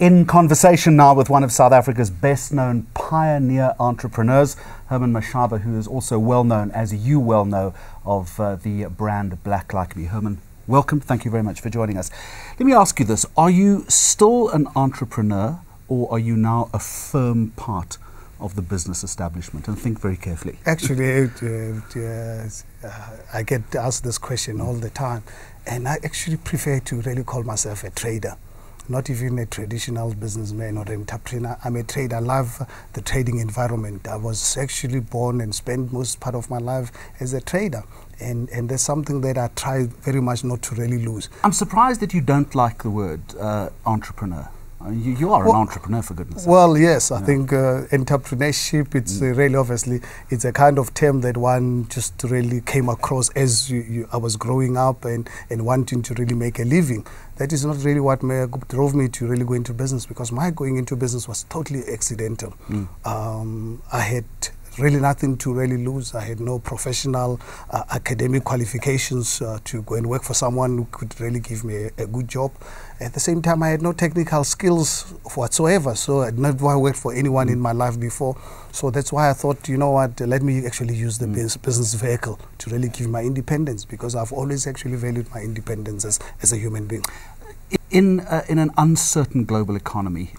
In conversation now with one of South Africa's best-known pioneer entrepreneurs, Herman Mashaba, who is also well-known, as you well know, of the brand Black Like Me. Herman, welcome. Thank you very much for joining us. Let me ask you this. Are you still an entrepreneur, or are you now a firm part of the business establishment? And think very carefully. Actually, I get asked this question all the time, and I actually prefer to really call myself a trader. Not even a traditional businessman or entrepreneur. I'm a trader. I love the trading environment. I was actually born and spent most part of my life as a trader. And there's something that I try very much not to really lose. I'm surprised that you don't like the word entrepreneur. You are an entrepreneur, for goodness sake. Well, yes, I think entrepreneurship, it's really obviously, it's a kind of term that one just really came across as I was growing up and wanting to really make a living. That is not really what drove me to really go into business, because my going into business was totally accidental. I had really nothing to really lose. I had no professional academic qualifications to go and work for someone who could really give me a good job. At the same time, I had no technical skills whatsoever, so I'd never worked for anyone in my life before. So that's why I thought, you know what, let me actually use the business vehicle to really give my independence, because I've always actually valued my independence as a human being. In an uncertain global economy,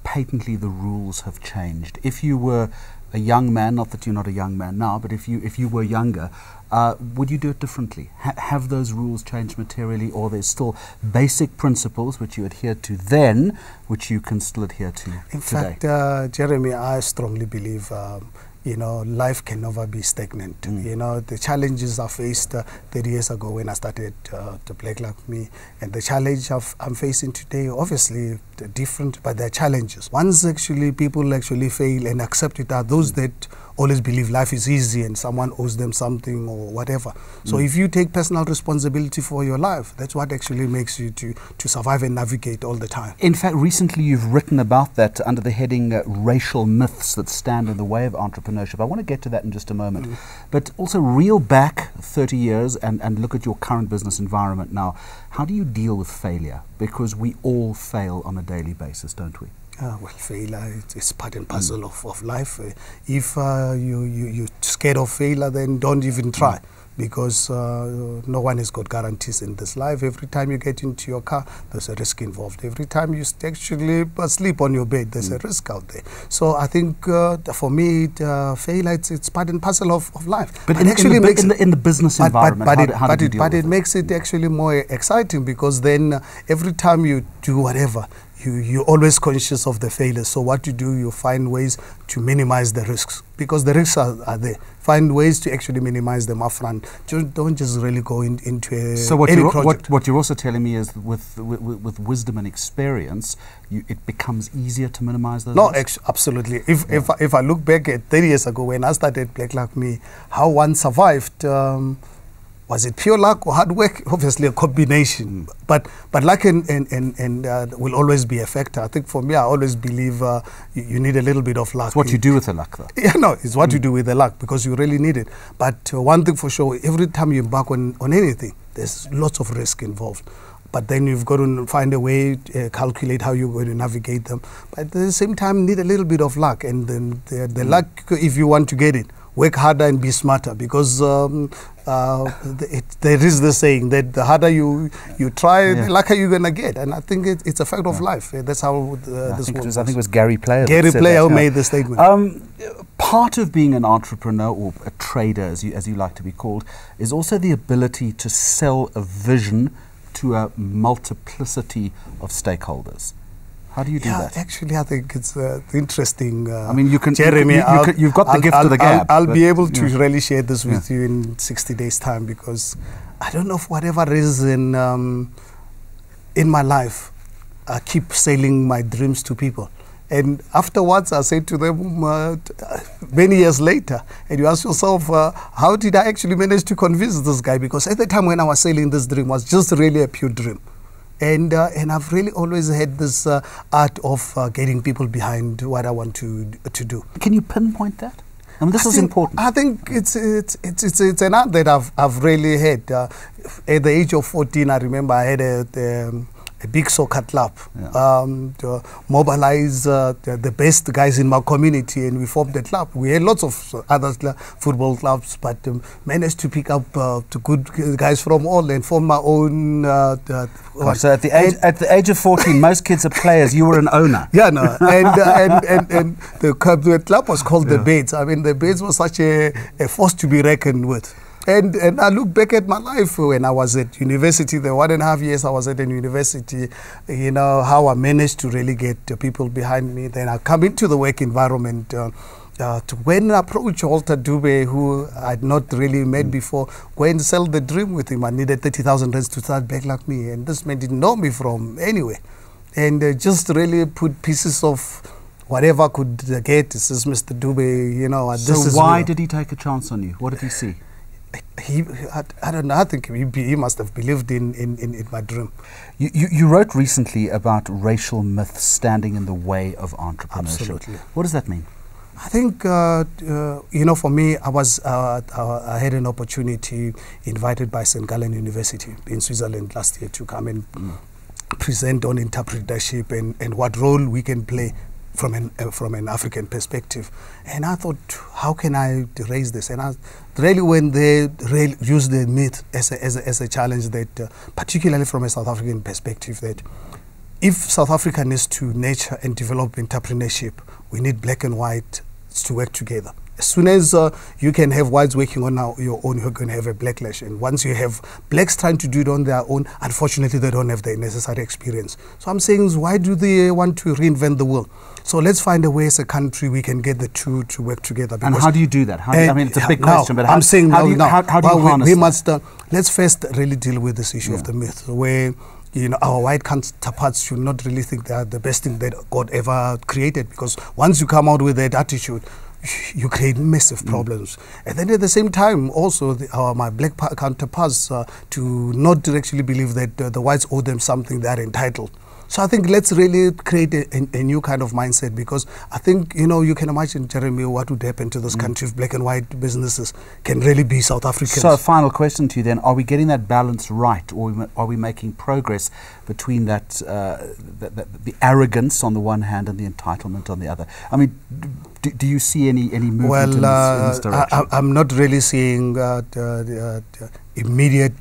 patently the rules have changed. If you were a young man, not that you're not a young man now, but if you were younger, would you do it differently? Have those rules changed materially, or there's still basic principles which you adhered to then, which you can still adhere to today? In fact, Jeremy, I strongly believe you know, life can never be stagnant. You know, the challenges I faced 30 years ago when I started the Black Like Me, and the challenge I'm facing today, obviously different, but they're challenges. Once actually people actually fail and accept it, are those that always believe life is easy and someone owes them something or whatever. So if you take personal responsibility for your life, that's what actually makes you to survive and navigate all the time. In fact, recently you've written about that under the heading racial myths that stand in the way of entrepreneurship. I want to get to that in just a moment. But also reel back 30 years and look at your current business environment now. How do you deal with failure? Because we all fail on a daily basis, don't we? Well, failure is part and parcel of life. If you're scared of failure, then don't even try, because no one has got guarantees in this life. Every time you get into your car, there's a risk involved. Every time you actually sleep on your bed, there's a risk out there. So I think for me, failure, it's part and parcel of life. But in the business environment, but it makes it actually more exciting, because then every time you do whatever, you're always conscious of the failures. So what you do, you find ways to minimize the risks, because the risks are there. Find ways to actually minimize them upfront. Don't just really go into a So what you're also telling me is with wisdom and experience, it becomes easier to minimize those risks? No, absolutely. If I look back at 30 years ago when I started Black Like Me, how one survived, was it pure luck or hard work? Obviously a combination. But luck and will always be a factor. I think for me, I always believe you need a little bit of luck. It's what you do with the luck, though. Yeah, no, it's what you do with the luck, because you really need it. But one thing for sure, every time you embark on anything, there's lots of risk involved. But then you've got to find a way to calculate how you're going to navigate them. But at the same time, need a little bit of luck. And then the luck, if you want to get it, work harder and be smarter, because there is the saying that the harder you try, the luckier you're going to get. And I think it's a fact of life. That's how this works. I think it was Gary Player who made the statement. Part of being an entrepreneur, or a trader, as you like to be called, is also the ability to sell a vision to a multiplicity of stakeholders. How do you do that? Actually, I think it's interesting. I mean, Jeremy, you've got the gift of the gab. I'll be able to really share this with you in 60 days' time, because I don't know, for whatever reason, in my life, I keep selling my dreams to people. And afterwards, I say to them, many years later, and you ask yourself, how did I actually manage to convince this guy? Because at the time when I was selling this dream, was just really a pure dream. And I've really always had this art of getting people behind what I want to do. Can you pinpoint that? I mean, this is important. I think it's an art that I've really had. At the age of 14, I remember I had a a big soccer club, to mobilize the best guys in my community, and we formed a club. We had lots of other football clubs, but managed to pick up the good guys from all and form my own. So at the age of 14, most kids are players. You were an owner. Yeah, no, and the club was called the Beds. I mean, the Beds was such a force to be reckoned with. And I look back at my life when I was at university, the 1.5 years I was at a university, you know, how I managed to really get people behind me. Then I come into the work environment to when I approached Walter Dube, who I'd not really met before, go and sell the dream with him. I needed 30,000 rands to start Black Like Me, and this man didn't know me from anywhere. And just really put pieces of whatever I could get. This is Mr. Dube, you know. So this is why did he take a chance on you? What did he see? I don't know. I think he must have believed in my dream. You wrote recently about racial myths standing in the way of entrepreneurship. Absolutely. What does that mean? I think, you know, for me, I had an opportunity invited by St. Gallen University in Switzerland last year to come and present on entrepreneurship and what role we can play from an African perspective. And I thought, how can I raise this? And I really, when they really use the myth as a challenge, that particularly from a South African perspective, that if South Africa needs to nurture and develop entrepreneurship, we need black and white to work together. As soon as you can have whites working on your own, you're going to have a backlash. And once you have blacks trying to do it on their own, unfortunately, they don't have the necessary experience. So I'm saying, why do they want to reinvent the wheel? So let's find a way as a country we can get the two to work together. And how do you do that? I mean, it's a big question, but how do you harness we must, let's first really deal with this issue of the myth, where, you know, our white counterparts should not really think they are the best thing that God ever created, because once you come out with that attitude, you create massive problems. And then at the same time, also, my black counterparts to not actually believe that the whites owe them something they are entitled. So I think let's really create a new kind of mindset, because I think, you know, you can imagine, Jeremy, what would happen to this country if black and white businesses can really be South Africans. So a final question to you then, are we getting that balance right, or are we making progress between that, the arrogance on the one hand and the entitlement on the other? I mean, do you see any movement in this direction? I'm not really seeing immediate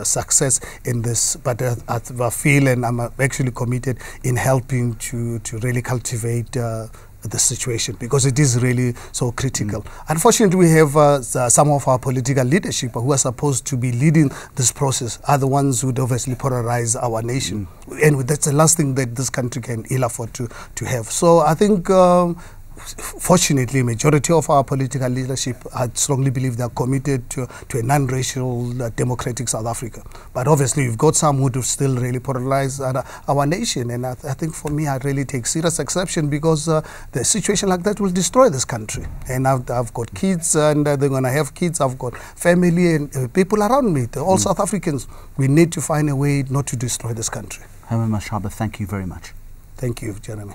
success in this, but I feel, and I'm actually committed in helping to really cultivate the situation, because it is really so critical. Unfortunately, we have some of our political leadership who are supposed to be leading this process are the ones who would obviously polarize our nation, and that's the last thing that this country can ill afford to have. So I think fortunately, majority of our political leadership, I strongly believe they are committed to a non-racial, democratic South Africa. But obviously, we've got some who do still really polarize our nation. And I think for me, I really take serious exception, because the situation like that will destroy this country. And I've got kids, and they're going to have kids. I've got family and people around me. They're all South Africans. We need to find a way not to destroy this country. Herman Mashaba, thank you very much. Thank you, Jeremy.